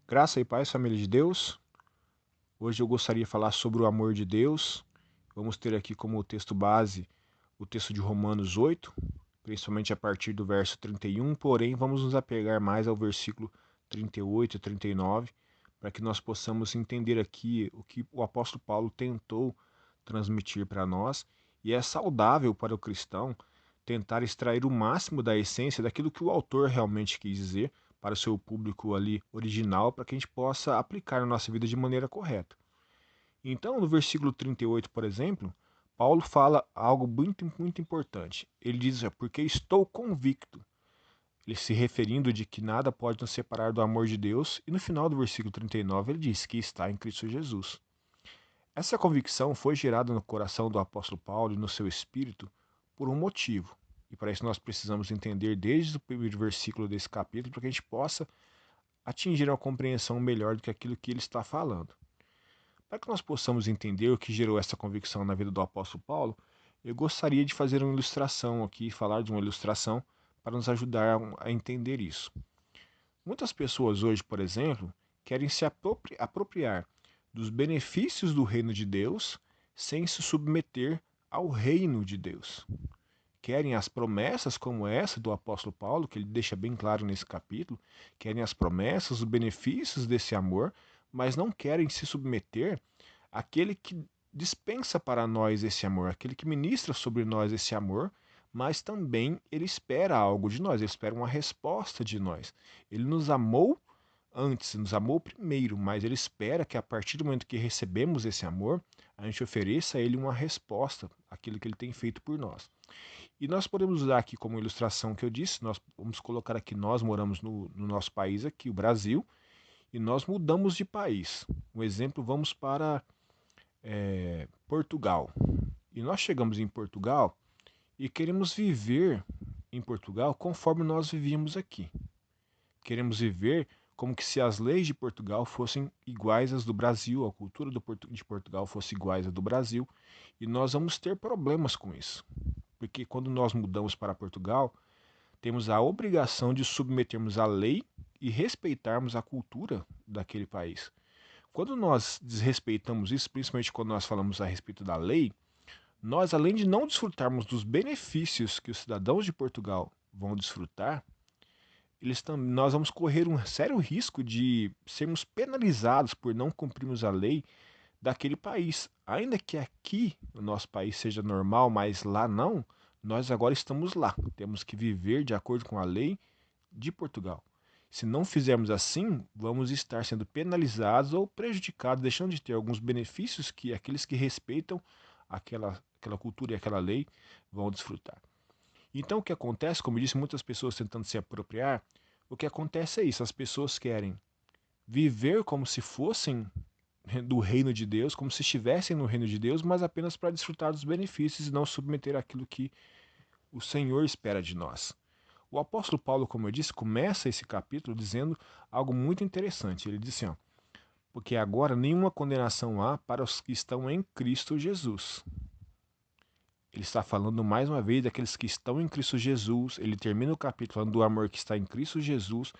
Graça e paz, família de Deus. Hoje eu gostaria de falar sobre o amor de Deus. Vamos ter aqui como texto base o texto de Romanos 8, principalmente a partir do verso 31, porém vamos nos apegar mais ao versículo 38 e 39, para que nós possamos entender aqui o que o apóstolo Paulo tentou transmitir para nós, e é saudável para o cristão tentar extrair o máximo da essência daquilo que o autor realmente quis dizer para o seu público ali original, para que a gente possa aplicar na nossa vida de maneira correta. Então, no versículo 38, por exemplo, Paulo fala algo muito importante. Ele diz, porque estou convicto, ele se referindo de que nada pode nos separar do amor de Deus, e no final do versículo 39 ele diz que está em Cristo Jesus. Essa convicção foi gerada no coração do apóstolo Paulo e no seu espírito por um motivo. E para isso nós precisamos entender desde o primeiro versículo desse capítulo para que a gente possa atingir uma compreensão melhor do que aquilo que ele está falando. Para que nós possamos entender o que gerou essa convicção na vida do apóstolo Paulo, eu gostaria de fazer uma ilustração aqui, falar de uma ilustração para nos ajudar a entender isso. Muitas pessoas hoje, por exemplo, querem se apropriar dos benefícios do reino de Deus sem se submeter ao reino de Deus. Querem as promessas como essa do apóstolo Paulo, que ele deixa bem claro nesse capítulo, querem as promessas, os benefícios desse amor, mas não querem se submeter àquele que dispensa para nós esse amor, aquele que ministra sobre nós esse amor, mas também ele espera algo de nós, ele espera uma resposta de nós. Ele nos amou antes, nos amou primeiro, mas ele espera que a partir do momento que recebemos esse amor, a gente ofereça a ele uma resposta àquilo que ele tem feito por nós. E nós podemos usar aqui como ilustração que eu disse, nós vamos colocar aqui, nós moramos no nosso país aqui, o Brasil, e nós mudamos de país. Um exemplo, vamos para Portugal. E nós chegamos em Portugal e queremos viver em Portugal conforme nós vivíamos aqui. Queremos viver como que se as leis de Portugal fossem iguais às do Brasil, a cultura de Portugal fosse iguais à do Brasil, e nós vamos ter problemas com isso. Porque quando nós mudamos para Portugal, temos a obrigação de submetermos a lei e respeitarmos a cultura daquele país. Quando nós desrespeitamos isso, principalmente quando nós falamos a respeito da lei, nós, além de não desfrutarmos dos benefícios que os cidadãos de Portugal vão desfrutar, nós vamos correr um sério risco de sermos penalizados por não cumprirmos a lei daquele país. Ainda que aqui no nosso país seja normal, mas lá não, nós agora estamos lá. Temos que viver de acordo com a lei de Portugal. Se não fizermos assim, vamos estar sendo penalizados ou prejudicados, deixando de ter alguns benefícios que aqueles que respeitam aquela cultura e aquela lei vão desfrutar. Então o que acontece, como eu disse, muitas pessoas tentando se apropriar, o que acontece é isso, as pessoas querem viver como se fossem do reino de Deus, como se estivessem no reino de Deus, mas apenas para desfrutar dos benefícios e não submeter aquilo que o Senhor espera de nós. O apóstolo Paulo, como eu disse, começa esse capítulo dizendo algo muito interessante. Ele diz assim, ó, porque agora nenhuma condenação há para os que estão em Cristo Jesus. Ele está falando mais uma vez daqueles que estão em Cristo Jesus. Ele termina o capítulo falando do amor que está em Cristo Jesus.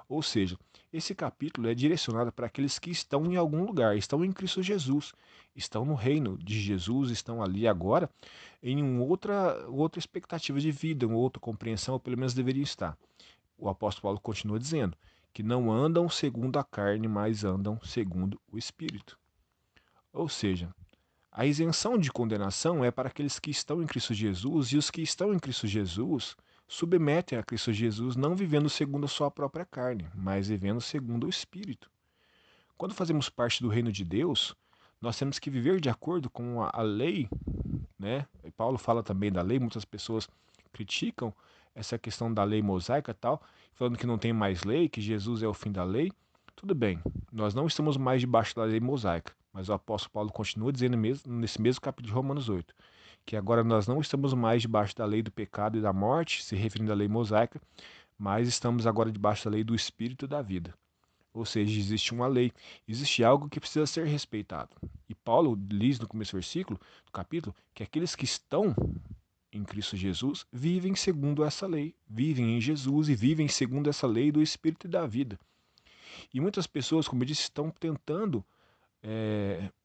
Ou seja, esse capítulo é direcionado para aqueles que estão em algum lugar, estão em Cristo Jesus, estão no reino de Jesus, estão ali agora em outra expectativa de vida, uma outra compreensão, ou pelo menos deveriam estar. O apóstolo Paulo continua dizendo que não andam segundo a carne, mas andam segundo o Espírito. Ou seja, a isenção de condenação é para aqueles que estão em Cristo Jesus, e os que estão em Cristo Jesus submetem a Cristo Jesus não vivendo segundo a sua própria carne, mas vivendo segundo o Espírito. Quando fazemos parte do reino de Deus, nós temos que viver de acordo com a lei, né? E Paulo fala também da lei, muitas pessoas criticam essa questão da lei mosaica e tal, falando que não tem mais lei, que Jesus é o fim da lei. Tudo bem, nós não estamos mais debaixo da lei mosaica, mas o apóstolo Paulo continua dizendo nesse mesmo capítulo de Romanos 8, que agora nós não estamos mais debaixo da lei do pecado e da morte, se referindo à lei mosaica, mas estamos agora debaixo da lei do Espírito da vida. Ou seja, existe uma lei, existe algo que precisa ser respeitado. E Paulo diz no começo do versículo, do capítulo, que aqueles que estão em Cristo Jesus vivem segundo essa lei, vivem em Jesus e vivem segundo essa lei do Espírito e da vida. E muitas pessoas, como eu disse, estão tentando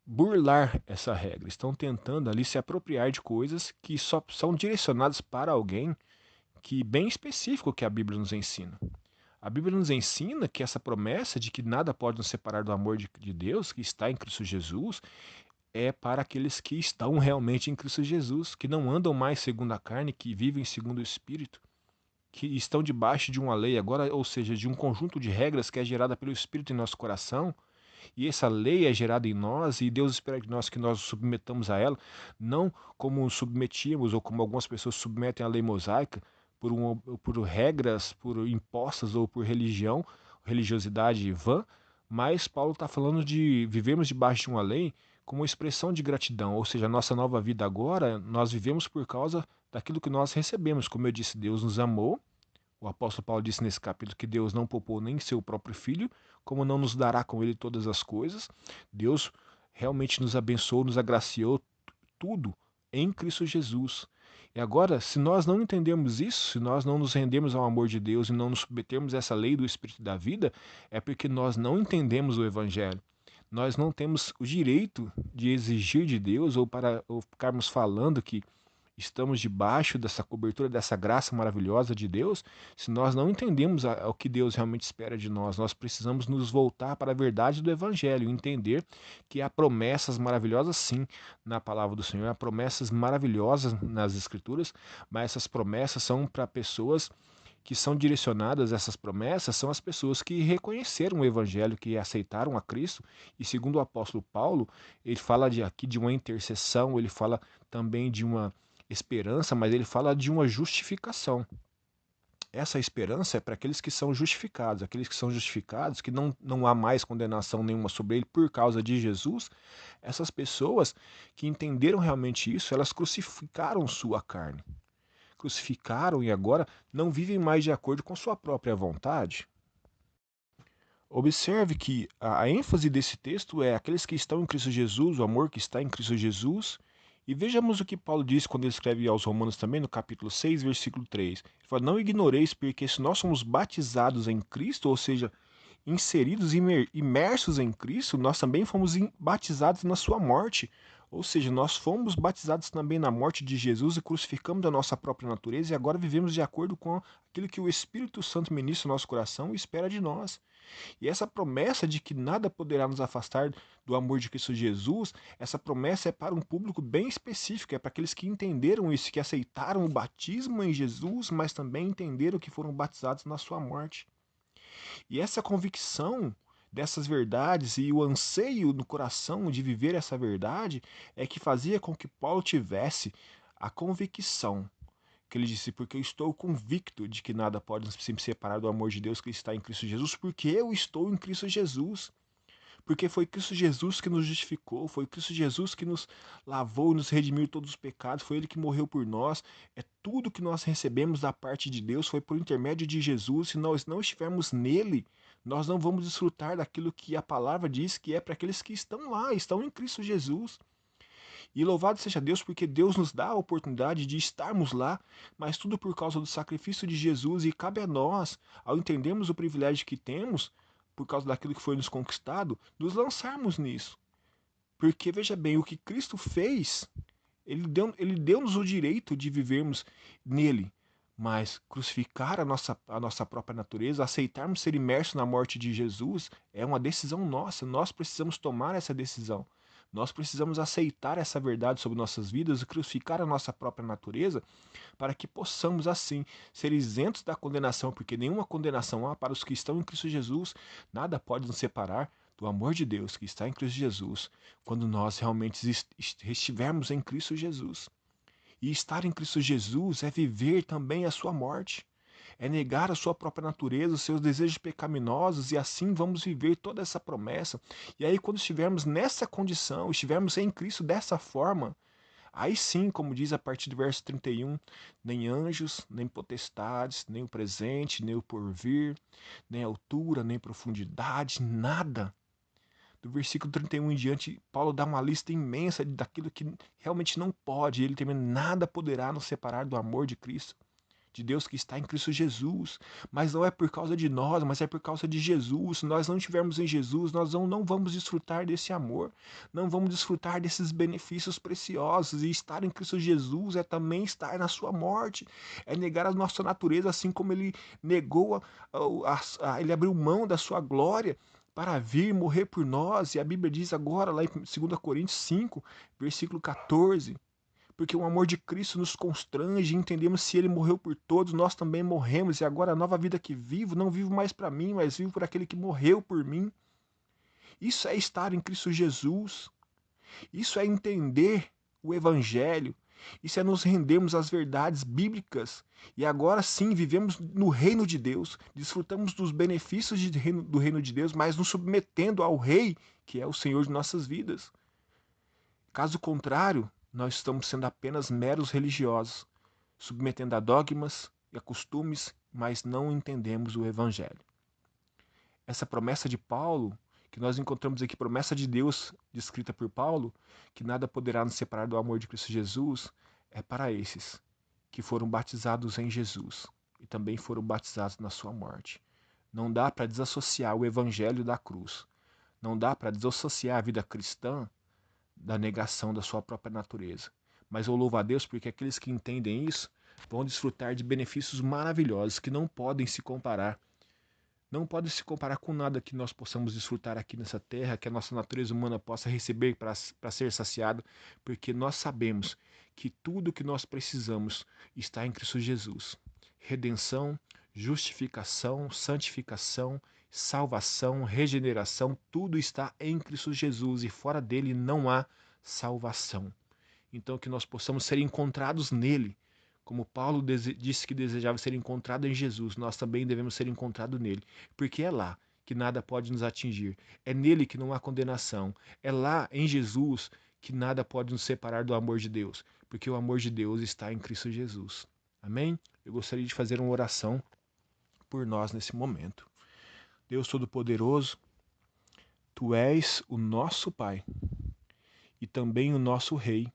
burlar essa regra, estão tentando ali se apropriar de coisas que só são direcionadas para alguém que bem específico que a Bíblia nos ensina. A Bíblia nos ensina que essa promessa de que nada pode nos separar do amor de Deus, que está em Cristo Jesus, é para aqueles que estão realmente em Cristo Jesus, que não andam mais segundo a carne, que vivem segundo o Espírito, que estão debaixo de uma lei agora, ou seja, de um conjunto de regras que é gerada pelo Espírito em nosso coração, e essa lei é gerada em nós, e Deus espera de nós que nós nos submetamos a ela, não como submetíamos, ou como algumas pessoas submetem à lei mosaica, por regras, por impostas ou por religião, religiosidade vã, mas Paulo está falando de vivermos debaixo de uma lei como expressão de gratidão, ou seja, a nossa nova vida agora, nós vivemos por causa daquilo que nós recebemos. Como eu disse, Deus nos amou. O apóstolo Paulo disse nesse capítulo que Deus não poupou nem seu próprio filho, como não nos dará com ele todas as coisas. Deus realmente nos abençoou, nos agraciou tudo em Cristo Jesus. E agora, se nós não entendemos isso, se nós não nos rendemos ao amor de Deus e não nos submetermos a essa lei do Espírito da vida, é porque nós não entendemos o Evangelho. Nós não temos o direito de exigir de Deus ou ficarmos falando que estamos debaixo dessa cobertura, dessa graça maravilhosa de Deus, se nós não entendemos o que Deus realmente espera de nós. Nós precisamos nos voltar para a verdade do Evangelho, entender que há promessas maravilhosas, sim, na palavra do Senhor, há promessas maravilhosas nas Escrituras, mas essas promessas são para pessoas que são direcionadas, essas promessas são as pessoas que reconheceram o Evangelho, que aceitaram a Cristo, e segundo o apóstolo Paulo, ele fala aqui de uma intercessão, ele fala também de uma esperança, mas ele fala de uma justificação. Essa esperança é para aqueles que são justificados, que não há mais condenação nenhuma sobre ele por causa de Jesus. Essas pessoas que entenderam realmente isso, elas crucificaram sua carne. Crucificaram e agora não vivem mais de acordo com sua própria vontade. Observe que a ênfase desse texto é aqueles que estão em Cristo Jesus, o amor que está em Cristo Jesus. E vejamos o que Paulo diz quando ele escreve aos Romanos também, no capítulo 6, versículo 3. Ele fala, não ignoreis, porque se nós somos batizados em Cristo, ou seja, inseridos, imersos em Cristo, nós também fomos batizados na sua morte. Ou seja, nós fomos batizados também na morte de Jesus e crucificamos a nossa própria natureza e agora vivemos de acordo com aquilo que o Espírito Santo ministra no nosso coração e espera de nós. E essa promessa de que nada poderá nos afastar do amor de Cristo Jesus, essa promessa é para um público bem específico, é para aqueles que entenderam isso, que aceitaram o batismo em Jesus, mas também entenderam que foram batizados na sua morte. E essa convicção dessas verdades e o anseio no coração de viver essa verdade é que fazia com que Paulo tivesse a convicção que ele disse, porque eu estou convicto de que nada pode se me separar do amor de Deus que está em Cristo Jesus, porque eu estou em Cristo Jesus. Porque foi Cristo Jesus que nos justificou, foi Cristo Jesus que nos lavou, nos redimiu de todos os pecados, foi Ele que morreu por nós. É tudo que nós recebemos da parte de Deus, foi por intermédio de Jesus. Se nós não estivermos nele, nós não vamos desfrutar daquilo que a palavra diz que é para aqueles que estão lá, estão em Cristo Jesus. E louvado seja Deus, porque Deus nos dá a oportunidade de estarmos lá, mas tudo por causa do sacrifício de Jesus, e cabe a nós, ao entendermos o privilégio que temos, por causa daquilo que foi nos conquistado, nos lançarmos nisso. Porque veja bem, o que Cristo fez, ele deu-nos o direito de vivermos nele. Mas crucificar a nossa própria natureza, aceitarmos ser imersos na morte de Jesus, é uma decisão nossa. Nós precisamos tomar essa decisão. Nós precisamos aceitar essa verdade sobre nossas vidas e crucificar a nossa própria natureza para que possamos, assim, ser isentos da condenação, porque nenhuma condenação há para os que estão em Cristo Jesus. Nada pode nos separar do amor de Deus que está em Cristo Jesus, quando nós realmente estivermos em Cristo Jesus. E estar em Cristo Jesus é viver também a sua morte. É negar a sua própria natureza, os seus desejos pecaminosos, e assim vamos viver toda essa promessa. E aí, quando estivermos nessa condição, estivermos em Cristo dessa forma, aí sim, como diz a partir do verso 31, nem anjos, nem potestades, nem o presente, nem o porvir, nem altura, nem profundidade, nada. Do versículo 31 em diante, Paulo dá uma lista imensa daquilo que realmente não pode. Ele termina, nada poderá nos separar do amor de Cristo, de Deus que está em Cristo Jesus. Mas não é por causa de nós, mas é por causa de Jesus. Se nós não estivermos em Jesus, nós não vamos desfrutar desse amor, não vamos desfrutar desses benefícios preciosos. E estar em Cristo Jesus é também estar na sua morte, é negar a nossa natureza, assim como ele negou, ele abriu mão da sua glória para vir morrer por nós. E a Bíblia diz agora, lá em 2 Coríntios 5, versículo 14, porque o amor de Cristo nos constrange, e entendemos se ele morreu por todos, nós também morremos, e agora a nova vida que vivo, não vivo mais para mim, mas vivo por aquele que morreu por mim. Isso é estar em Cristo Jesus, isso é entender o Evangelho, isso é nos rendermos às verdades bíblicas, e agora sim vivemos no reino de Deus, desfrutamos dos benefícios do reino de Deus, mas nos submetendo ao Rei, que é o Senhor de nossas vidas. Caso contrário, nós estamos sendo apenas meros religiosos, submetendo a dogmas e a costumes, mas não entendemos o Evangelho. Essa promessa de Paulo, que nós encontramos aqui, promessa de Deus descrita por Paulo, que nada poderá nos separar do amor de Cristo Jesus, é para esses que foram batizados em Jesus e também foram batizados na sua morte. Não dá para desassociar o Evangelho da cruz. Não dá para desassociar a vida cristã da negação da sua própria natureza. Mas eu louvo a Deus porque aqueles que entendem isso vão desfrutar de benefícios maravilhosos que não podem se comparar. Não podem se comparar com nada que nós possamos desfrutar aqui nessa terra, que a nossa natureza humana possa receber para ser saciada, porque nós sabemos que tudo o que nós precisamos está em Cristo Jesus. Redenção, justificação, santificação, salvação, regeneração, tudo está em Cristo Jesus e fora dele não há salvação. Então que nós possamos ser encontrados nele, como Paulo disse que desejava ser encontrado em Jesus, nós também devemos ser encontrados nele, porque é lá que nada pode nos atingir, é nele que não há condenação, é lá em Jesus que nada pode nos separar do amor de Deus, porque o amor de Deus está em Cristo Jesus. Amém? Eu gostaria de fazer uma oração por nós nesse momento. Deus Todo-Poderoso, Tu és o nosso Pai e também o nosso Rei,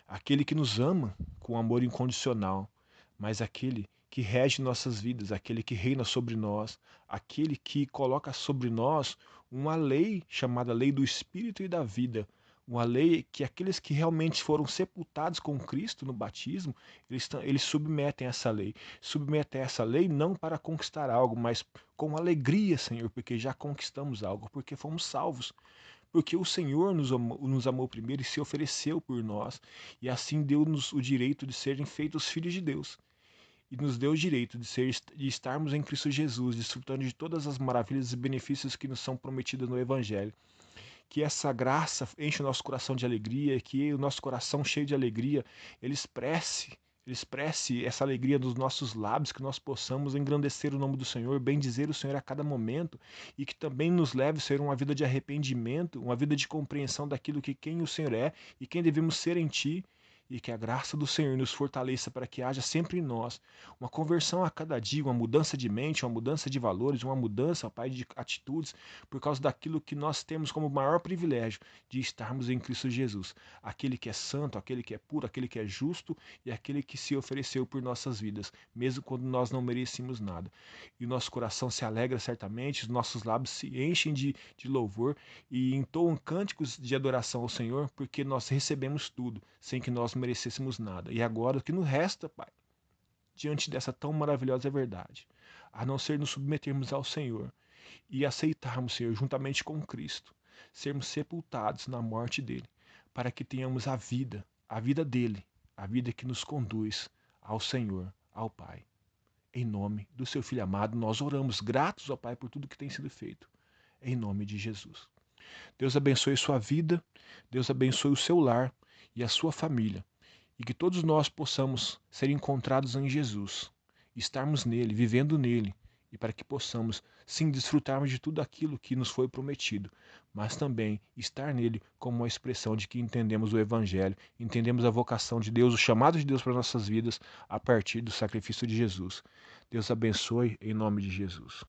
aquele que nos ama com amor incondicional, mas aquele que rege nossas vidas, aquele que reina sobre nós, aquele que coloca sobre nós uma lei chamada lei do Espírito e da vida, uma lei que aqueles que realmente foram sepultados com Cristo no batismo, eles submetem essa lei não para conquistar algo, mas com alegria, Senhor, porque já conquistamos algo, porque fomos salvos, porque o Senhor nos amou primeiro e se ofereceu por nós, e assim deu-nos o direito de serem feitos filhos de Deus. E nos deu o direito de estarmos em Cristo Jesus, desfrutando de todas as maravilhas e benefícios que nos são prometidos no Evangelho. Que essa graça enche o nosso coração de alegria, que o nosso coração cheio de alegria, ele expresse essa alegria dos nossos lábios, que nós possamos engrandecer o nome do Senhor, bendizer o Senhor a cada momento, e que também nos leve a ser uma vida de arrependimento, uma vida de compreensão daquilo que quem o Senhor é e quem devemos ser em Ti, e que a graça do Senhor nos fortaleça para que haja sempre em nós uma conversão a cada dia, uma mudança de mente, uma mudança de valores, uma mudança, Pai, de atitudes, por causa daquilo que nós temos como maior privilégio de estarmos em Cristo Jesus, aquele que é santo, aquele que é puro, aquele que é justo e aquele que se ofereceu por nossas vidas, mesmo quando nós não merecíamos nada. E o nosso coração se alegra certamente, os nossos lábios se enchem de louvor e entoam cânticos de adoração ao Senhor, porque nós recebemos tudo, sem que nós merecêssemos nada. E agora o que nos resta, Pai, diante dessa tão maravilhosa verdade, a não ser nos submetermos ao Senhor e aceitarmos, Senhor, juntamente com Cristo, sermos sepultados na morte dele, para que tenhamos a vida dele, a vida que nos conduz ao Senhor, ao Pai. Em nome do seu Filho amado, nós oramos gratos ao Pai por tudo que tem sido feito. Em nome de Jesus. Deus abençoe sua vida, Deus abençoe o seu lar e a sua família. E que todos nós possamos ser encontrados em Jesus, estarmos nele, vivendo nele, e para que possamos, sim, desfrutarmos de tudo aquilo que nos foi prometido, mas também estar nele como uma expressão de que entendemos o Evangelho, entendemos a vocação de Deus, o chamado de Deus para nossas vidas a partir do sacrifício de Jesus. Deus abençoe em nome de Jesus.